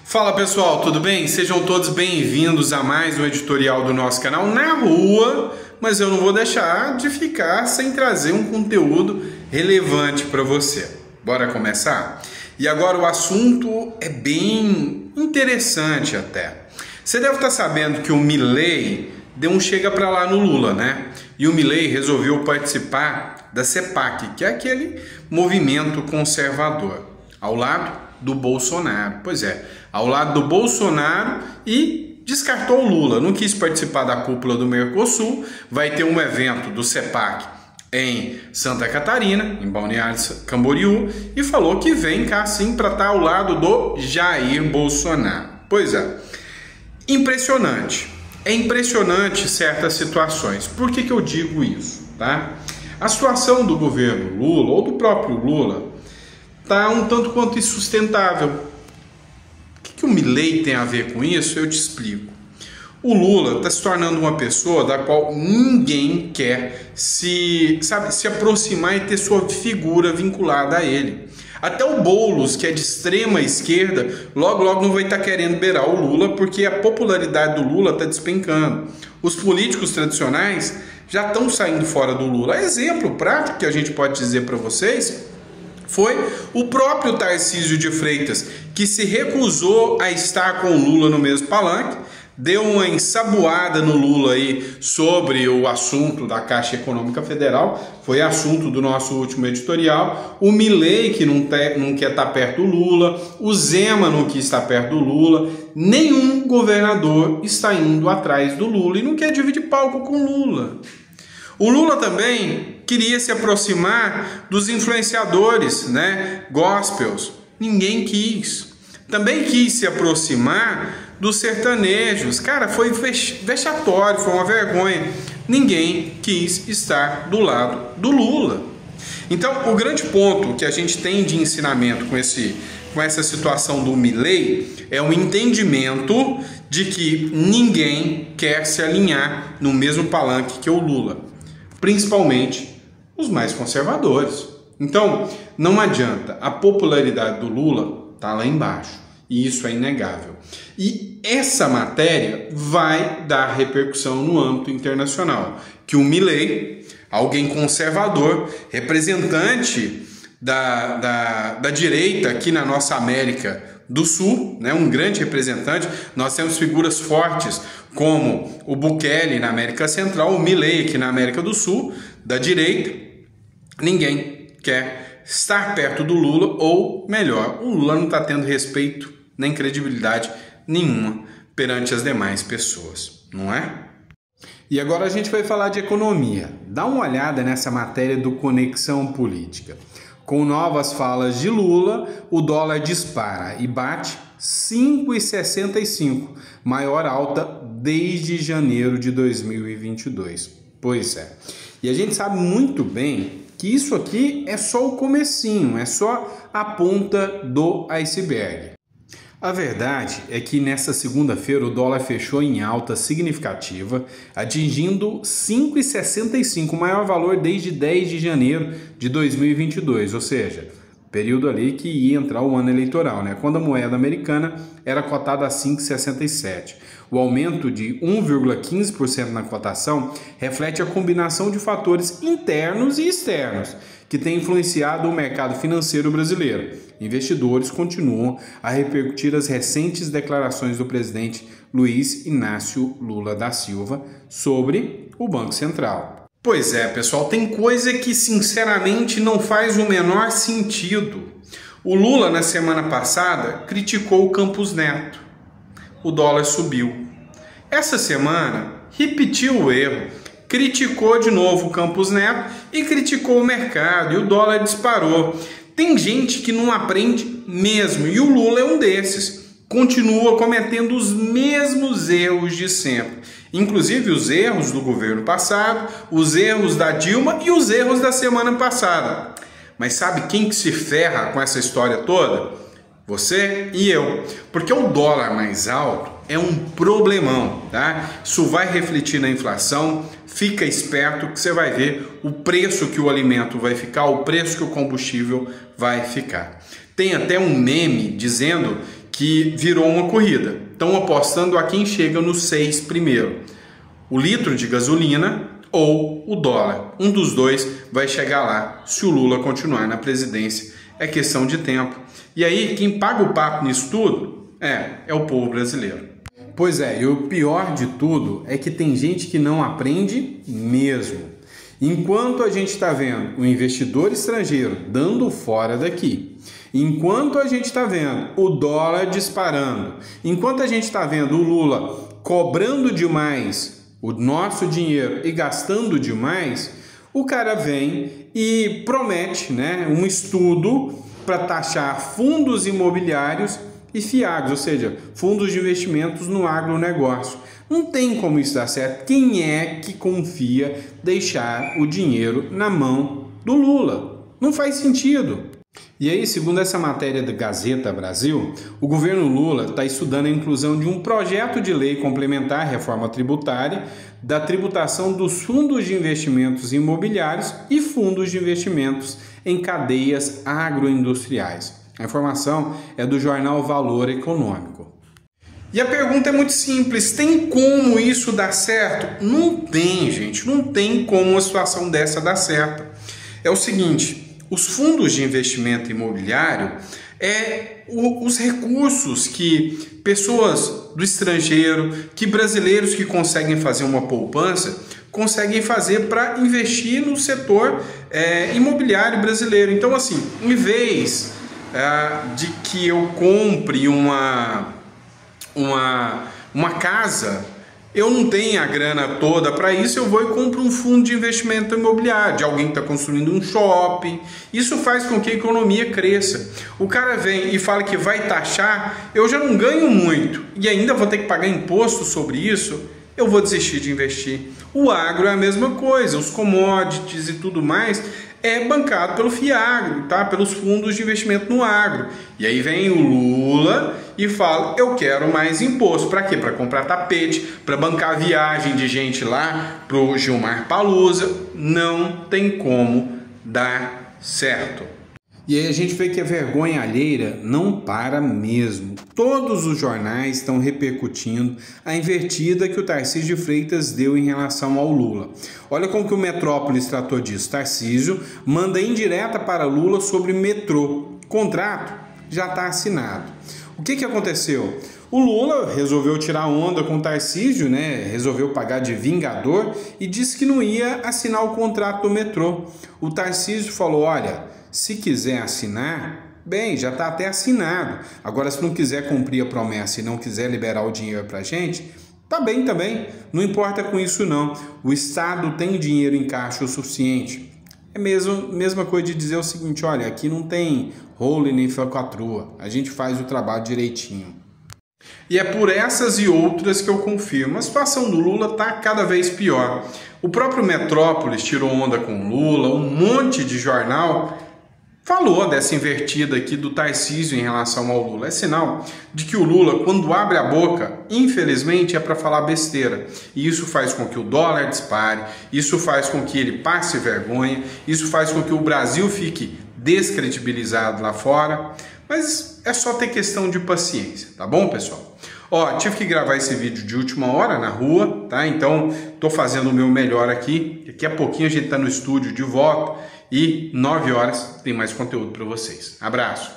Fala pessoal, tudo bem? Sejam todos bem-vindos a mais um editorial do nosso canal Na Rua, mas eu não vou deixar de ficar sem trazer um conteúdo relevante para você. Bora começar? E agora o assunto é bem interessante até. Você deve estar sabendo que o Milei deu um chega para lá no Lula, né? E o Milei resolveu participar da CEPAC, que é aquele movimento conservador, ao lado do Bolsonaro. Pois é, ao lado do Bolsonaro, e descartou o Lula. Não quis participar da cúpula do Mercosul. Vai ter um evento do CEPAC em Santa Catarina, em Balneário Camboriú, e falou que vem cá sim para estar ao lado do Jair Bolsonaro. Pois é, impressionante. É impressionante certas situações. Por que eu digo isso, tá? A situação do governo Lula, ou do próprio Lula, está um tanto quanto insustentável. O que o Milei tem a ver com isso? Eu te explico. O Lula está se tornando uma pessoa da qual ninguém quer se aproximar e ter sua figura vinculada a ele. Até o Boulos, que é de extrema esquerda, logo não vai estar querendo beirar o Lula, porque a popularidade do Lula está despencando. Os políticos tradicionais já estão saindo fora do Lula. Exemplo prático que a gente pode dizer para vocês foi o próprio Tarcísio de Freitas, que se recusou a estar com o Lula no mesmo palanque, deu uma ensaboada no Lula aí sobre o assunto da Caixa Econômica Federal, foi assunto do nosso último editorial. O Milei, que não quer estar perto do Lula, o Zema não quis estar perto do Lula, nenhum governador está indo atrás do Lula e não quer dividir palco com o Lula. O Lula também queria se aproximar dos influenciadores, né, gospels. Ninguém quis. Também quis se aproximar dos sertanejos. Cara, foi vexatório, foi uma vergonha. Ninguém quis estar do lado do Lula. Então, o grande ponto que a gente tem de ensinamento com essa situação do Milei é o entendimento de que ninguém quer se alinhar no mesmo palanque que o Lula, principalmente os mais conservadores. Então, não adianta, a popularidade do Lula está lá embaixo, e isso é inegável. E essa matéria vai dar repercussão no âmbito internacional, que o Milei, alguém conservador, representante da direita aqui na nossa América do Sul, né, um grande representante. Nós temos figuras fortes como o Bukele na América Central, o Milei aqui na América do Sul, da direita. Ninguém quer estar perto do Lula, ou melhor, o Lula não está tendo respeito nem credibilidade nenhuma perante as demais pessoas, não é? E agora a gente vai falar de economia. Dá uma olhada nessa matéria do Conexão Política. Com novas falas de Lula, o dólar dispara e bate 5,65, maior alta desde janeiro de 2022. Pois é. E a gente sabe muito bem que isso aqui é só o comecinho, é só a ponta do iceberg. A verdade é que nesta segunda-feira o dólar fechou em alta significativa, atingindo 5,65, o maior valor desde 10 de janeiro de 2022, ou seja, período ali que ia entrar o ano eleitoral, né? Quando a moeda americana era cotada a 5,67. O aumento de 1,15% na cotação reflete a combinação de fatores internos e externos que tem influenciado o mercado financeiro brasileiro. Investidores continuam a repercutir as recentes declarações do presidente Luiz Inácio Lula da Silva sobre o Banco Central. Pois é, pessoal, tem coisa que sinceramente não faz o menor sentido. O Lula, na semana passada, criticou o Campos Neto. O dólar subiu. Essa semana, repetiu o erro. Criticou de novo o Campos Neto e criticou o mercado, e o dólar disparou. Tem gente que não aprende mesmo, e o Lula é um desses. Continua cometendo os mesmos erros de sempre. Inclusive os erros do governo passado, os erros da Dilma e os erros da semana passada. Mas sabe quem que se ferra com essa história toda? Você e eu. Porque o dólar mais alto é um problemão, tá? Isso vai refletir na inflação. Fica esperto que você vai ver o preço que o alimento vai ficar, o preço que o combustível vai ficar. Tem até um meme dizendo que virou uma corrida. Estão apostando a quem chega nos 6 primeiro. O litro de gasolina ou o dólar. Um dos dois vai chegar lá se o Lula continuar na presidência. É questão de tempo. E aí, quem paga o papo nisso tudo é o povo brasileiro. Pois é, e o pior de tudo é que tem gente que não aprende mesmo. Enquanto a gente está vendo o investidor estrangeiro dando fora daqui, enquanto a gente está vendo o dólar disparando, enquanto a gente está vendo o Lula cobrando demais o nosso dinheiro e gastando demais, o cara vem e promete, um estudo para taxar fundos imobiliários e FIAGs, ou seja, fundos de investimentos no agronegócio. Não tem como isso dar certo. Quem é que confia deixar o dinheiro na mão do Lula? Não faz sentido. E aí, segundo essa matéria da Gazeta Brasil, o governo Lula está estudando a inclusão de um projeto de lei complementar à reforma tributária da tributação dos fundos de investimentos imobiliários e fundos de investimentos em cadeias agroindustriais. A informação é do jornal Valor Econômico. E a pergunta é muito simples, tem como isso dar certo? Não tem, gente, não tem como uma situação dessa dar certo. É o seguinte, os fundos de investimento imobiliário os recursos que pessoas do estrangeiro, que brasileiros que conseguem fazer uma poupança, conseguem fazer para investir no setor imobiliário brasileiro. Então, assim, em vez de que eu compre uma casa, eu não tenho a grana toda para isso, eu vou e compro um fundo de investimento imobiliário, de alguém que está construindo um shopping. Isso faz com que a economia cresça. O cara vem e fala que vai taxar, eu já não ganho muito e ainda vou ter que pagar imposto sobre isso, eu vou desistir de investir. O agro é a mesma coisa, os commodities e tudo mais é bancado pelo FIAGRO, tá? Pelos fundos de investimento no agro. E aí vem o Lula e fala, eu quero mais imposto. Para quê? Para comprar tapete, para bancar a viagem de gente lá pro Gilmar Palusa. Não tem como dar certo. E aí a gente vê que a vergonha alheira não para mesmo. Todos os jornais estão repercutindo a invertida que o Tarcísio de Freitas deu em relação ao Lula. Olha como que o Metrópolis tratou disso. Tarcísio manda indireta para Lula sobre metrô. O contrato já está assinado. O que aconteceu? O Lula resolveu tirar onda com o Tarcísio, resolveu pagar de vingador e disse que não ia assinar o contrato do metrô. O Tarcísio falou, olha, se quiser assinar, bem, já está até assinado. Agora, se não quiser cumprir a promessa e não quiser liberar o dinheiro para a gente, tá bem também. Não importa com isso não. O Estado tem dinheiro em caixa o suficiente. É mesma coisa de dizer o seguinte, olha, aqui não tem rolo e nem falcatrua. A gente faz o trabalho direitinho. E é por essas e outras que eu confirmo. A situação do Lula está cada vez pior. O próprio Metrópolis tirou onda com o Lula, um monte de jornal falou dessa invertida aqui do Tarcísio em relação ao Lula. É sinal de que o Lula, quando abre a boca, infelizmente é para falar besteira. E isso faz com que o dólar dispare, isso faz com que ele passe vergonha, isso faz com que o Brasil fique descredibilizado lá fora. Mas é só ter questão de paciência, tá bom, pessoal? Ó, tive que gravar esse vídeo de última hora na rua, tá? Então, tô fazendo o meu melhor aqui. Daqui a pouquinho a gente tá no estúdio de volta e 9 horas tem mais conteúdo para vocês. Abraço!